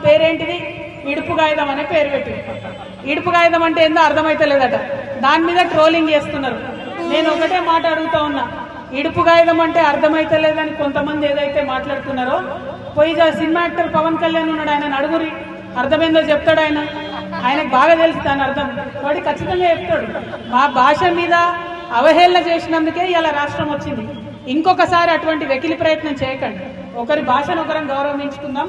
పేరేంటిది ఇడుపు కాగితం అనే పేరు పెట్టి ఇడుపు కాగితం అంటే ఏందో అర్థమైతలేదట. దాని మీద ట్రోలింగ్ చేస్తున్నారు. నేను ఒకటే మాట అడుగుతా ఉన్నా, ఇడుపు కాగితం అంటే అర్థమైతలేదని కొంతమంది ఏదైతే మాట్లాడుతున్నారో పోయి సినిమా యాక్టర్ పవన్ కళ్యాణ్ ఉన్నాడు, ఆయన అడుగురి అర్థమైందో చెప్తాడు. ఆయనకు బాగా తెలుసు దాని అర్థం, కాబట్టి ఖచ్చితంగా చెప్తాడు. మా భాష మీద అవహేళన చేసినందుకే ఇలా రాష్ట్రం వచ్చింది. ఇంకొకసారి అటువంటి వెకిలి ప్రయత్నం చేయకండి. ఒకరి భాషను ఒకరం గౌరవించుకుందాం,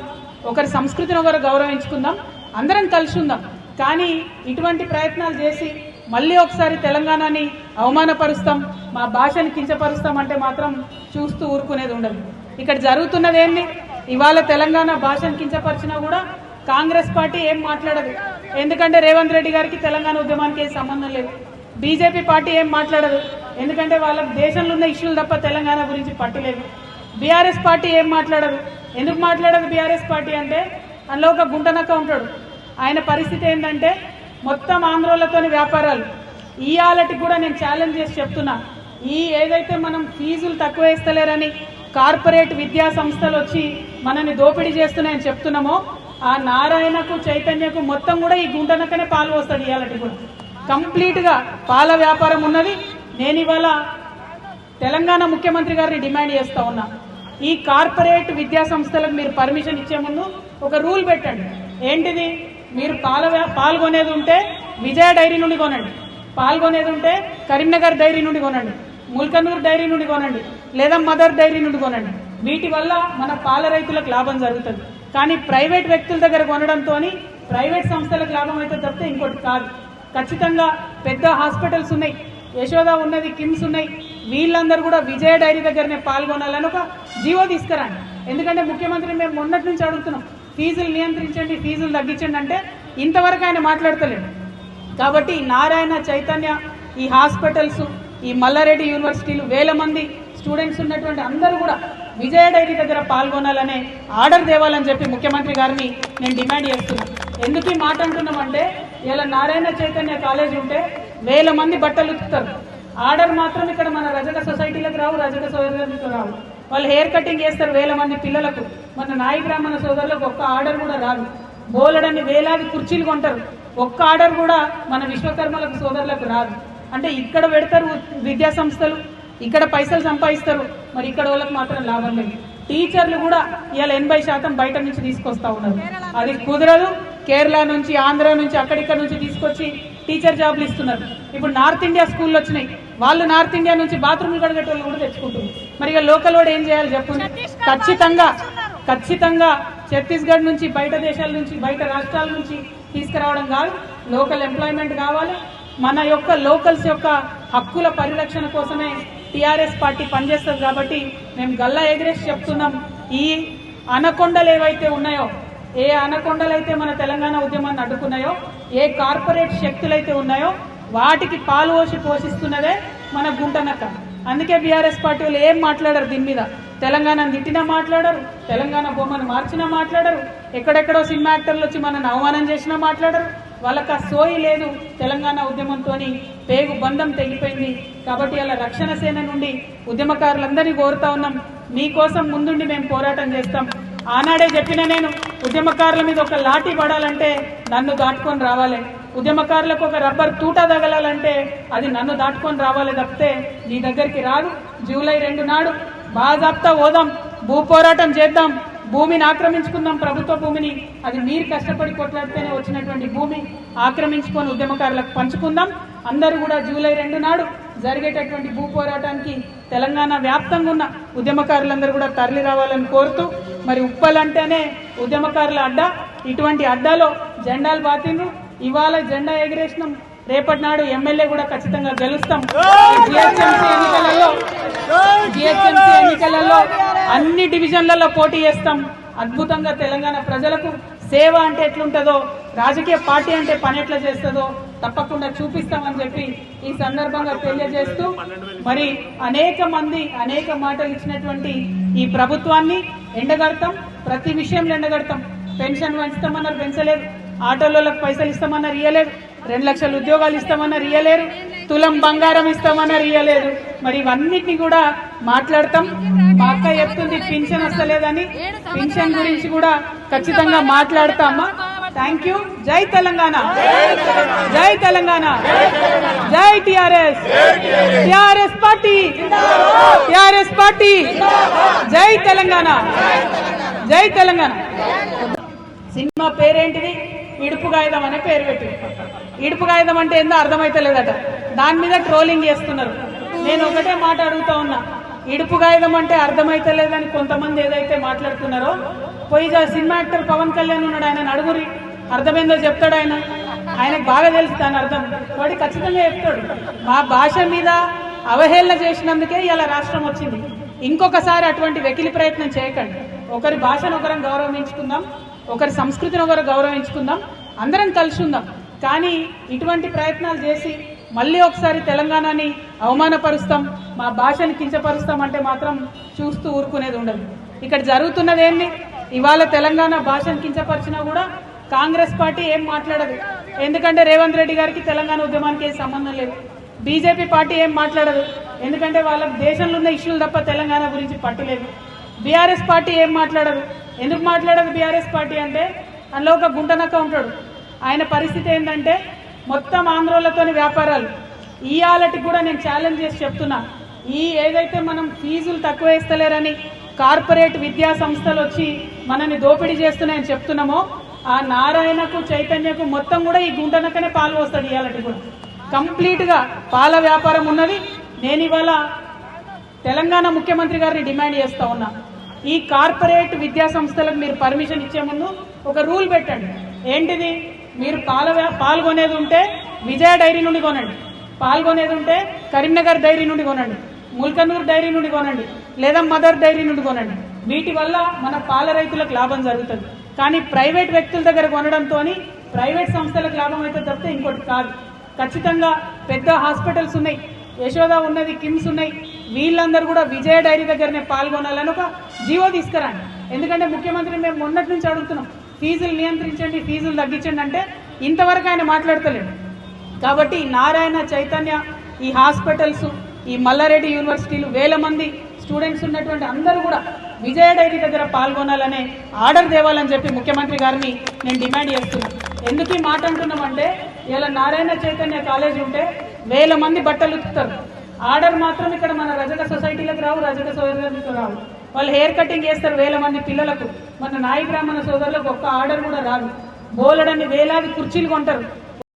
ఒకరి సంస్కృతిని ఒకరు గౌరవించుకుందాం, అందరం కలిసి ఉందాం. కానీ ఇటువంటి ప్రయత్నాలు చేసి మళ్ళీ ఒకసారి తెలంగాణని అవమానపరుస్తాం, మా భాషని కించపరుస్తాం అంటే మాత్రం చూస్తూ ఊరుకునేది ఉండదు. ఇక్కడ జరుగుతున్నది ఏంటి? ఇవాళ తెలంగాణ భాషను కించపరిచినా కూడా కాంగ్రెస్ పార్టీ ఏం మాట్లాడదు. ఎందుకంటే రేవంత్ రెడ్డి గారికి తెలంగాణ ఉద్యమానికి ఏం సంబంధం లేదు. బీజేపీ పార్టీ ఏం మాట్లాడదు, ఎందుకంటే వాళ్ళకి దేశంలో ఉన్న ఇష్యూలు తప్ప తెలంగాణ గురించి పట్టలేదు. బీఆర్ఎస్ పార్టీ ఏం మాట్లాడదు. ఎందుకు మాట్లాడదు బీఆర్ఎస్ పార్టీ అంటే అందులో ఒక గుంటనక్క ఉంటాడు. ఆయన పరిస్థితి ఏంటంటే మొత్తం ఆంధ్రోలతోని వ్యాపారాలు. ఇయాలటికి కూడా నేను ఛాలెంజ్ చేసి చెప్తున్నా, ఏదైతే మనం ఫీజులు తక్కువ వేస్తలేరని కార్పొరేట్ విద్యా సంస్థలు వచ్చి మనల్ని దోపిడీ చేస్తున్నాయని చెప్తున్నామో, ఆ నారాయణకు చైతన్యకు మొత్తం కూడా ఈ గుంటనక్కనే పాలు వస్తుంది. ఇయాలటికి కూడా కంప్లీట్గా పాల వ్యాపారం ఉన్నది. నేను ఇవాళ తెలంగాణ ముఖ్యమంత్రి గారిని డిమాండ్ చేస్తా ఉన్నా, ఈ కార్పొరేట్ విద్యా సంస్థలకు మీరు పర్మిషన్ ఇచ్చే ముందు ఒక రూల్ పెట్టండి. ఏంటిది? మీరు పాల్గొనేది ఉంటే విజయ డైరీ నుండి కొనండి, పాల్గొనేది ఉంటే కరీంనగర్ డైరీ నుండి కొనండి, ముల్కనూరు డైరీ నుండి కొనండి, లేదా మదర్ డైరీ నుండి కొనండి. వీటి వల్ల మన పాల రైతులకు లాభం జరుగుతుంది. కానీ ప్రైవేట్ వ్యక్తుల దగ్గర కొనడంతో ప్రైవేట్ సంస్థలకు లాభం అయితే తప్పితే ఇంకోటి కాదు. ఖచ్చితంగా పెద్ద హాస్పిటల్స్ ఉన్నాయి, యశోద ఉన్నది, కిమ్స్ ఉన్నాయి, వీళ్ళందరూ కూడా విజయ డైరీ దగ్గరనే పాల్గొనాలని ఒక జీవో తీసుకురండి. ఎందుకంటే ముఖ్యమంత్రి మేము మొన్నటి నుంచి అడుగుతున్నాం, ఫీజులు నియంత్రించండి, ఫీజులు తగ్గించండి అంటే ఇంతవరకు ఆయన మాట్లాడతలేడు. కాబట్టి నారాయణ చైతన్య, ఈ హాస్పిటల్స్, ఈ మల్లారెడ్డి యూనివర్సిటీలు, వేల మంది స్టూడెంట్స్ ఉన్నటువంటి అందరూ కూడా విజయ డైరీ దగ్గర పాల్గొనాలనే ఆర్డర్ తేవాలని చెప్పి ముఖ్యమంత్రి గారిని నేను డిమాండ్ చేస్తున్నాను. ఎందుకు ఈ మాట అంటున్నామంటే, ఇలా నారాయణ చైతన్య కాలేజ్ ఉంటే వేల మంది బట్టలు ఉతుకుతారు. ఆర్డర్ మాత్రం ఇక్కడ మన రజక సొసైటీలకు రావు, రజక సోదరులకు రావు. వాళ్ళు హెయిర్ కటింగ్ చేస్తారు వేల మంది పిల్లలకు. మన నాయి బ్రాహ్మణ సోదరులకు ఒక్క ఆర్డర్ కూడా రాదు. బోలెడన్ని వేలాది కుర్చీలు కొంటారు, ఒక్క ఆర్డర్ కూడా మన విశ్వకర్మలకు సోదరులకు రాదు. అంటే ఇక్కడ పెడతారు విద్యా సంస్థలు, ఇక్కడ పైసలు సంపాదిస్తారు, మరి ఇక్కడ వాళ్ళకి మాత్రం లాభం లేదు. టీచర్లు కూడా ఇవాళ 80% బయట నుంచి తీసుకొస్తా ఉన్నారు. అది కుదరదు. కేరళ నుంచి, ఆంధ్ర నుంచి, అక్కడిక్కడ నుంచి తీసుకొచ్చి టీచర్ జాబ్లు ఇస్తున్నారు. ఇప్పుడు నార్త్ ఇండియా స్కూళ్ళు వచ్చినాయి, వాళ్ళు నార్త్ ఇండియా నుంచి బాత్రూమ్లు కడిగేటోళ్ళు కూడా తెచ్చుకుంటున్నారు. మరి ఇక లోకల్ వాడు ఏం చేయాలి చెప్పండి? ఖచ్చితంగా ఛత్తీస్గఢ్ నుంచి, బయట దేశాల నుంచి, బయట రాష్ట్రాల నుంచి తీసుకురావడం కాదు, లోకల్ ఎంప్లాయ్మెంట్ కావాలి. మన యొక్క లోకల్స్ యొక్క హక్కుల పరిరక్షణ కోసమే టీఆర్ఎస్ పార్టీ పనిచేస్తుంది. కాబట్టి మేము గల్లా ఎగిరేసి చెప్తున్నాం, ఈ అనకొండలు ఏవైతే ఉన్నాయో, ఏ అనకొండలైతే మన తెలంగాణ ఉద్యమాన్ని అడ్డుకున్నాయో, ఏ కార్పొరేట్ శక్తులైతే ఉన్నాయో వాటికి పాలు పోషిస్తున్నదే మన గుంటనక్క. అందుకే బీఆర్ఎస్ పార్టీ వాళ్ళు ఏం మాట్లాడరు దీని మీద. తెలంగాణను తిట్టినా మాట్లాడరు, తెలంగాణ బొమ్మను మార్చినా మాట్లాడరు, ఎక్కడెక్కడో సినిమా యాక్టర్లు వచ్చి మనల్ని అవమానం చేసినా మాట్లాడరు. వాళ్ళకి ఆ సోయి లేదు. తెలంగాణ ఉద్యమంతో పేగు బంధం తెగిపోయింది. కాబట్టి అలా రక్షణ సేన నుండి ఉద్యమకారులందరినీ కోరుతా ఉన్నాం, మీకోసం ముందుండి మేము పోరాటం చేస్తాం. ఆనాడే చెప్పిన నేను, ఉద్యమకారుల మీద ఒక లాఠీ పడాలంటే నన్ను దాటుకొని రావాలి, ఉద్యమకారులకు ఒక రబ్బర్ తూటా తగలాలంటే అది నన్ను దాటుకొని రావాలి తప్పితే నీ దగ్గరికి రాదు. జూలై 2 నాడు బాజాప్తా పోదాం, భూ పోరాటం చేద్దాం, భూమిని ఆక్రమించుకుందాం, ప్రభుత్వ భూమిని. అది మీరు కష్టపడి కొట్లాడితేనే వచ్చినటువంటి భూమి ఆక్రమించుకొని ఉద్యమకారులకు పంచుకుందాం. అందరూ కూడా జూలై 2 నాడు జరిగేటటువంటి భూ పోరాటానికి తెలంగాణ వ్యాప్తంగా ఉన్న ఉద్యమకారులందరూ కూడా తరలి రావాలని కోరుతూ, మరి ఉప్పల్ అంటేనే ఉద్యమకారుల అడ్డా, ఇటువంటి అడ్డాలో జెండాలు బాతిండ్రు. ఇవాళ జెండా ఎగిరేసినాం, రేపటి నాడు ఎమ్మెల్యే కూడా ఖచ్చితంగా గెలుస్తాం. జిహెచ్ఎంసీ ఎన్నికలలో అన్ని డివిజన్లలో పోటీ చేస్తాం. అద్భుతంగా తెలంగాణ ప్రజలకు సేవ అంటే ఎట్లుంటుందో, రాజకీయ పార్టీ అంటే పని ఎట్లా చేస్తుందో తప్పకుండా చూపిస్తామని చెప్పి ఈ సందర్భంగా తెలియజేస్తూ, మరి అనేక మంది అనేక మాటలు ఇచ్చినటువంటి ఈ ప్రభుత్వాన్ని ఎండగడతాం, ప్రతి విషయంలో ఎండగడతాం. పెన్షన్ పెంచుతామన్నారు, పెంచలేదు. ఆటోలకు పైసలు ఇస్తామన్నారు, ఇయ్యలేదు. 2 లక్షల ఉద్యోగాలు ఇస్తామన్నారు, ఇయ్యలేరు. తులం బంగారం ఇస్తామన్నారు, ఇయ్యలేదు. మరి ఇవన్నిటిని కూడా మాట్లాడతాం. మా అక్క చెప్తుంది పింఛన్ వస్తలేదని, పింఛన్ గురించి కూడా ఖచ్చితంగా మాట్లాడతామా. Thank you. జై తెలంగాణ, జై తెలంగాణ, జై TRS, TRS party, TRS party, జై తెలంగాణ, జై తెలంగాణ. సినిమా పేరేంటిది? ఇడుపు కాగితం అనే పేరు పెట్టి. ఇడుపు కాగితం అంటే ఏందో అర్థమైతే లేదట, దాని మీద ట్రోలింగ్ చేస్తున్నారు. నేను ఒకటే మాట అడుగుతా ఉన్నా, ఇడుపు కాగితం అంటే అర్థమైతే లేదని కొంతమంది ఏదైతే మాట్లాడుతున్నారో, పోయి సినిమా యాక్టర్ పవన్ కళ్యాణ్ ఉన్నాడు, ఆయన అడుగురి, అర్థమైందో చెప్తాడు. ఆయనకు బాగా తెలుసు దాని అర్థం, వాడి ఖచ్చితంగా చెప్తాడు. మా భాష మీద అవహేళన చేసినందుకే ఇలా రాష్ట్రం వచ్చింది. ఇంకొకసారి అటువంటి వెకిలి ప్రయత్నం చేయకండి. ఒకరి భాషను ఒకరం గౌరవించుకుందాం, ఒకరి సంస్కృతిని ఒకరు గౌరవించుకుందాం, అందరం కలిసి ఉందాం. కానీ ఇటువంటి ప్రయత్నాలు చేసి మళ్ళీ ఒకసారి తెలంగాణని అవమానపరుస్తాం, మా భాషని కించపరుస్తాం అంటే మాత్రం చూస్తూ ఊరుకునేది ఉండదు. ఇక్కడ జరుగుతున్నది ఏంటి? ఇవాళ తెలంగాణ భాషను కించపరిచినా కూడా కాంగ్రెస్ పార్టీ ఏం మాట్లాడదు. ఎందుకంటే రేవంత్ రెడ్డి గారికి తెలంగాణ ఉద్యమానికి ఏం సంబంధం లేదు. బీజేపీ పార్టీ ఏం మాట్లాడదు, ఎందుకంటే వాళ్ళకి దేశంలో ఉన్న ఇష్యూలు తప్ప తెలంగాణ గురించి పట్టలేదు. బీఆర్ఎస్ పార్టీ ఏం మాట్లాడదు. ఎందుకు మాట్లాడదు బీఆర్ఎస్ పార్టీ అంటే, అందులో ఒక గుంటనక్క ఉంటాడు. ఆయన పరిస్థితి ఏంటంటే మొత్తం ఆంధ్రోలతోని వ్యాపారాలు. ఇయాలటికి కూడా నేను ఛాలెంజ్ చేసి చెప్తున్నా, ఏదైతే మనం ఫీజులు తక్కువ వేస్తలేరని కార్పొరేట్ విద్యా సంస్థలు వచ్చి మనల్ని దోపిడీ చేస్తున్నాయని చెప్తున్నామో, ఆ నారాయణకు చైతన్యకు మొత్తం కూడా ఈ గుంటనక్కనే పాలు వస్తాడు. ఇయాలటి కూడా కంప్లీట్గా పాల వ్యాపారం ఉన్నది. నేను ఇవాళ తెలంగాణ ముఖ్యమంత్రి గారిని డిమాండ్ చేస్తా ఉన్నా, ఈ కార్పొరేట్ విద్యా సంస్థలకు మీరు పర్మిషన్ ఇచ్చే ముందు ఒక రూల్ పెట్టండి. ఏంటిది? మీరు పాల్గొనేది ఉంటే విజయ డైరీ నుండి కొనండి, పాల్గొనేది ఉంటే కరీంనగర్ డైరీ నుండి కొనండి, ముల్కనూర్ డైరీ నుండి కొనండి, లేదా మదర్ డైరీ నుండి కొనండి. వీటి వల్ల మన పాల రైతులకు లాభం జరుగుతుంది. కానీ ప్రైవేట్ వ్యక్తుల దగ్గర కొనడంతో ప్రైవేట్ సంస్థలకు లాభం అయితే తప్పితే ఇంకోటి కాదు. ఖచ్చితంగా పెద్ద హాస్పిటల్స్ ఉన్నాయి, యశోద ఉన్నది, కిమ్స్ ఉన్నాయి, వీళ్ళందరూ కూడా విజయ డైరీ దగ్గరనే పాల్గొనాలని ఒక జీవో తీసుకురండి. ఎందుకంటే ముఖ్యమంత్రి మేము మొన్నటి నుంచి అడుగుతున్నాం, ఫీజులు నియంత్రించండి, ఫీజులు తగ్గించండి అంటే ఇంతవరకు ఆయన మాట్లాడతలేడు. కాబట్టి నారాయణ, చైతన్య, ఈ హాస్పిటల్స్, ఈ మల్లారెడ్డి యూనివర్సిటీలు, వేల మంది స్టూడెంట్స్ ఉన్నటువంటి అందరూ కూడా విజయ డైరీ దగ్గర పాల్గొనాలనే ఆర్డర్ తేవాలని చెప్పి ముఖ్యమంత్రి గారిని నేను డిమాండ్ చేస్తున్నాను. ఎందుకు ఈ మాట అంటున్నామంటే, ఇలా నారాయణ చైతన్య కాలేజీ ఉంటే వేల మంది బట్టలు ఉతుకుతారు. ఆర్డర్ మాత్రం ఇక్కడ మన రజక సొసైటీలకు రావు, రజక సోదరులకు రావు. వాళ్ళు హెయిర్ కటింగ్ చేస్తారు వేల మంది పిల్లలకు. మన నాయి బ్రాహ్మణ సోదరులకు ఒక్క ఆర్డర్ కూడా రాదు. బోలెడన్ని వేలాది కుర్చీలు కొంటారు.